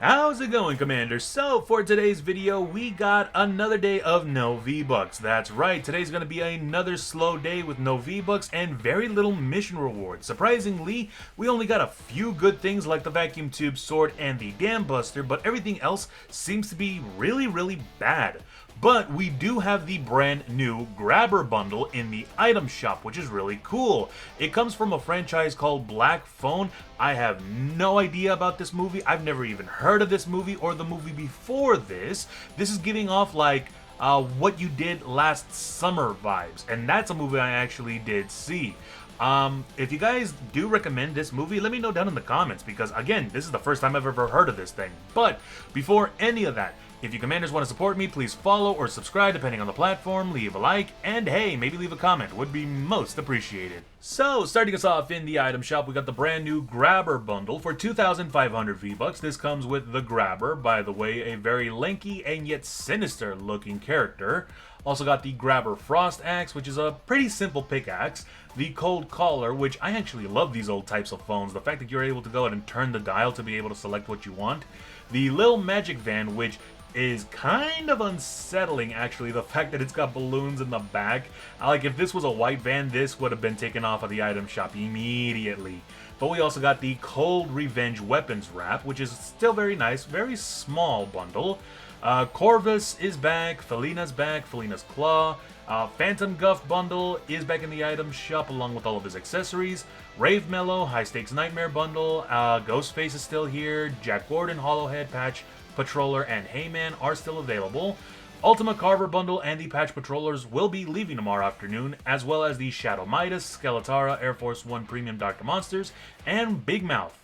How's it going, Commander? So, for today's video, we got another day of no V-Bucks. That's right, today's gonna be another slow day with no V-Bucks and very little mission rewards. Surprisingly, we only got a few good things like the vacuum tube sword and the dam buster, but everything else seems to be really bad. But we do have the brand new Grabber bundle in the item shop, which is really cool. It comes from a franchise called Black Phone. I have no idea about this movie. I've never even heard of this movie or the movie before this. This is giving off like What You Did Last Summer vibes, and that's a movie I actually did see. If you guys do recommend this movie, let me know down in the comments, because again, this is the first time I've ever heard of this thing. But before any of that, if you commanders want to support me, please follow or subscribe depending on the platform, leave a like, and hey, maybe leave a comment, would be most appreciated. So, starting us off in the item shop, we got the brand new Grabber bundle for 2,500 V-Bucks. This comes with the Grabber, by the way, a very lanky and yet sinister looking character. Also got the Grabber Frost Axe, which is a pretty simple pickaxe. The Cold Caller, which I actually love these old types of phones. The fact that you're able to go ahead and turn the dial to be able to select what you want. The Lil Magic Van, which is kind of unsettling, actually, the fact that it's got balloons in the back. Like, if this was a white van, this would have been taken off of the item shop immediately. But we also got the Cold Revenge Weapons Wrap, which is still very nice, very small bundle. Corvus is back, Felina's back, Felina's Claw. Phantom Guff bundle is back in the item shop along with all of his accessories. Rave Mellow, High Stakes Nightmare bundle, Ghostface is still here, Jack Gordon, Hollowhead Patch, Patroller, and Heyman are still available. Ultima Carver bundle and the Patch Patrollers will be leaving tomorrow afternoon, as well as the Shadow Midas, Skeletara, Air Force One Premium Dr. Monsters, and Big Mouth.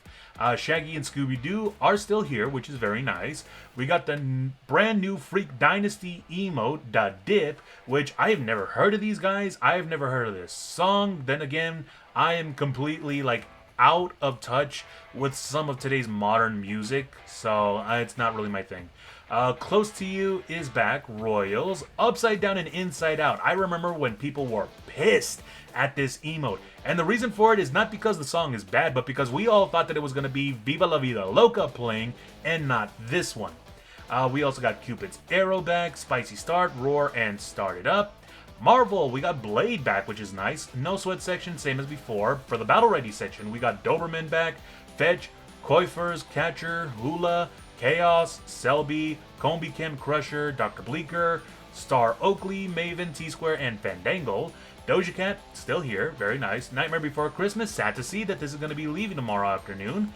Shaggy and Scooby-Doo are still here, which is very nice. We got the brand new Freak Dynasty emote, Da Dip, which I have never heard of these guys. I have never heard of this song. Then again, I am completely like out of touch with some of today's modern music, so it's not really my thing. Close to You is back, Royals, Upside Down and Inside Out. I remember when people were pissed at this emote, and the reason for it is not because the song is bad, but because we all thought that it was going to be Viva La Vida Loca playing and not this one. We also got Cupid's Arrow back, Spicy Start, Roar, and Start It Up. Marvel, we got Blade back, which is nice. No Sweat section, same as before. For the Battle Ready section, we got Doberman back, Fetch, Koifers, Catcher, Hula, Chaos, Selby, Combi Chem Crusher, Dr. Bleeker, Star Oakley, Maven, T-Square, and Fandango. Doja Cat, still here, very nice. Nightmare Before Christmas, sad to see that this is going to be leaving tomorrow afternoon.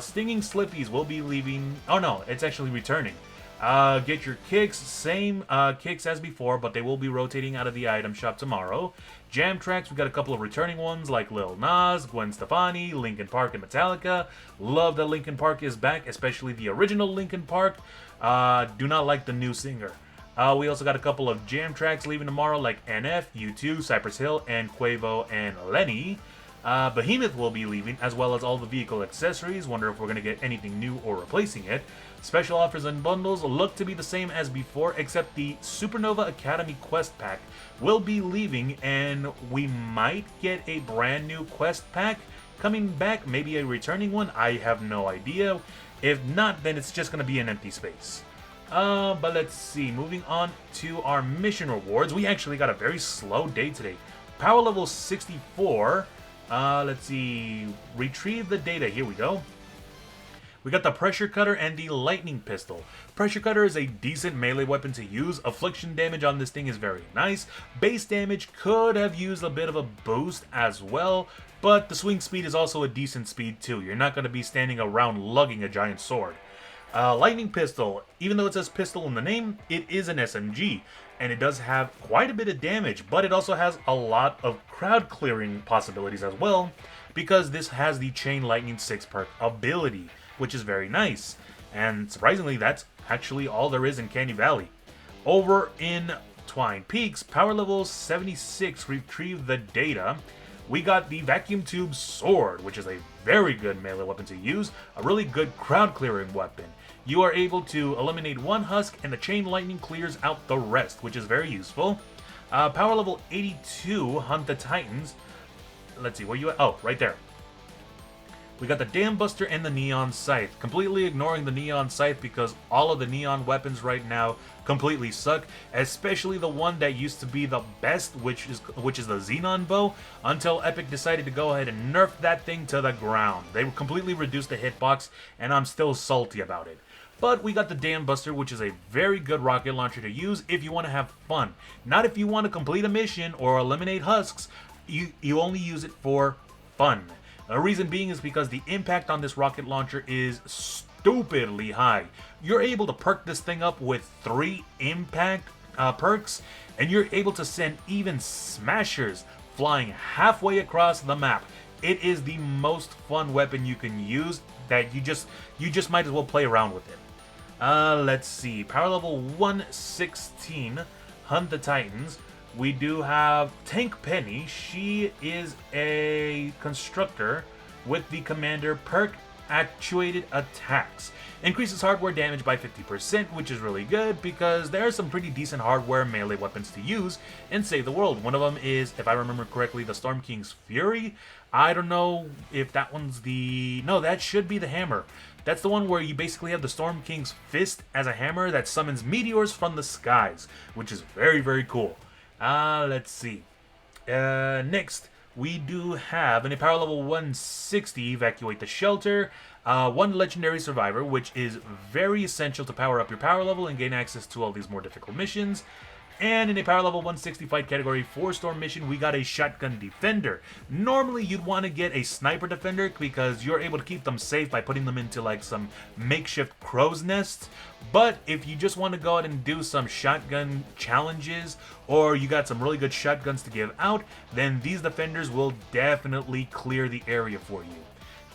Stinging Slippies will be leaving, oh no, it's actually returning. Get Your Kicks, same kicks as before, but they will be rotating out of the item shop tomorrow. Jam Tracks, we got a couple of returning ones like Lil Nas, Gwen Stefani, Linkin Park, and Metallica. Love that Linkin Park is back, especially the original Linkin Park. Do not like the new singer. We also got a couple of Jam Tracks leaving tomorrow like NF, U2, Cypress Hill, and Quavo and Lenny. Behemoth will be leaving, as well as all the vehicle accessories. Wonder if we're going to get anything new or replacing it. Special offers and bundles look to be the same as before, except the Supernova Academy Quest Pack will be leaving, and we might get a brand new quest pack coming back, maybe a returning one. I have no idea. If not, then it's just going to be an empty space. But let's see, moving on to our mission rewards. We actually got a very slow day today. Power level 64. Let's see, retrieve the data, here we go. We got the Pressure Cutter and the Lightning Pistol. Pressure Cutter is a decent melee weapon to use. Affliction damage on this thing is very nice. Base damage could have used a bit of a boost as well, but the swing speed is also a decent speed too. You're not going to be standing around lugging a giant sword. Lightning Pistol, even though it says pistol in the name, it is an SMG, and it does have quite a bit of damage, but it also has a lot of crowd clearing possibilities as well, because this has the Chain Lightning 6 perk ability, which is very nice. And surprisingly, that's actually all there is in Candy Valley. Over in Twine Peaks, power level 76, retrieve the data. We got the Vacuum Tube Sword, which is a very good melee weapon to use, a really good crowd clearing weapon. You are able to eliminate one husk and the Chain Lightning clears out the rest, which is very useful. Power level 82, Hunt the Titans. Let's see, where you at? Oh, right there. We got the Dam Buster and the Neon Scythe. Completely ignoring the Neon Scythe because all of the Neon weapons right now completely suck, especially the one that used to be the best, which is the Xenon Bow, until Epic decided to go ahead and nerf that thing to the ground. They completely reduced the hitbox, and I'm still salty about it. But we got the Dam Buster, which is a very good rocket launcher to use if you want to have fun. Not if you want to complete a mission or eliminate husks. You only use it for fun. The reason being is because the impact on this rocket launcher is stupidly high. You're able to perk this thing up with 3 impact perks, and you're able to send even smashers flying halfway across the map. It is the most fun weapon you can use that you just might as well play around with it. Let's see. Power level 116, Hunt the Titans. We do have Tank Penny. She is a constructor with the commander perk actuated attacks. Increases hardware damage by 50%, which is really good because there are some pretty decent hardware melee weapons to use and save the world. One of them is, if I remember correctly, the Storm King's Fury. I don't know if that one's the... No, that should be the hammer. That's the one where you basically have the Storm King's fist as a hammer that summons meteors from the skies, which is very, very cool. Let's see. Next, we do have, in a power level 160, Evacuate the Shelter, 1 Legendary Survivor, which is very essential to power up your power level and gain access to all these more difficult missions. And in a power level 160 fight category 4-storm mission, we got a Shotgun Defender. Normally, you'd want to get a Sniper Defender because you're able to keep them safe by putting them into like some makeshift crow's nests. But if you just want to go out and do some shotgun challenges, or you got some really good shotguns to give out, then these defenders will definitely clear the area for you.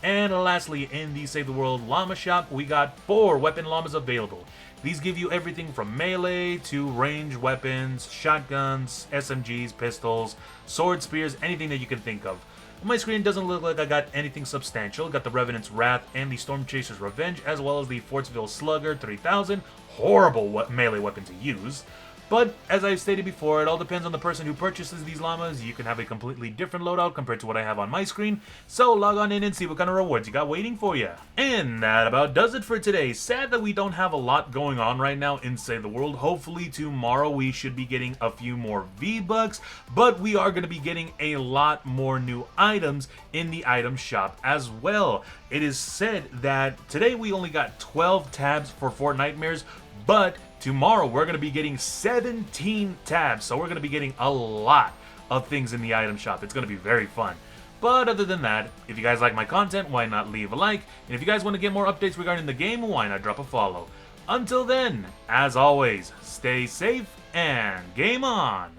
And lastly, in the Save the World Llama shop, we got 4 weapon llamas available. These give you everything from melee to ranged weapons, shotguns, SMGs, pistols, swords, spears, anything that you can think of. On my screen, it doesn't look like I got anything substantial. Got the Revenant's Wrath and the Storm Chaser's Revenge, as well as the Fortsville Slugger 3000. Horrible melee weapon to use. But, as I've stated before, it all depends on the person who purchases these llamas. You can have a completely different loadout compared to what I have on my screen. So log on in and see what kind of rewards you got waiting for you. And that about does it for today. Sad that we don't have a lot going on right now in Save the World. Hopefully tomorrow we should be getting a few more V-Bucks. But we are going to be getting a lot more new items in the item shop as well. It is said that today we only got 12 tabs for Fortnitemares. But tomorrow we're going to be getting 17 tabs, so we're going to be getting a lot of things in the item shop. It's going to be very fun. But other than that, if you guys like my content, why not leave a like? And if you guys want to get more updates regarding the game, why not drop a follow? Until then, as always, stay safe and game on!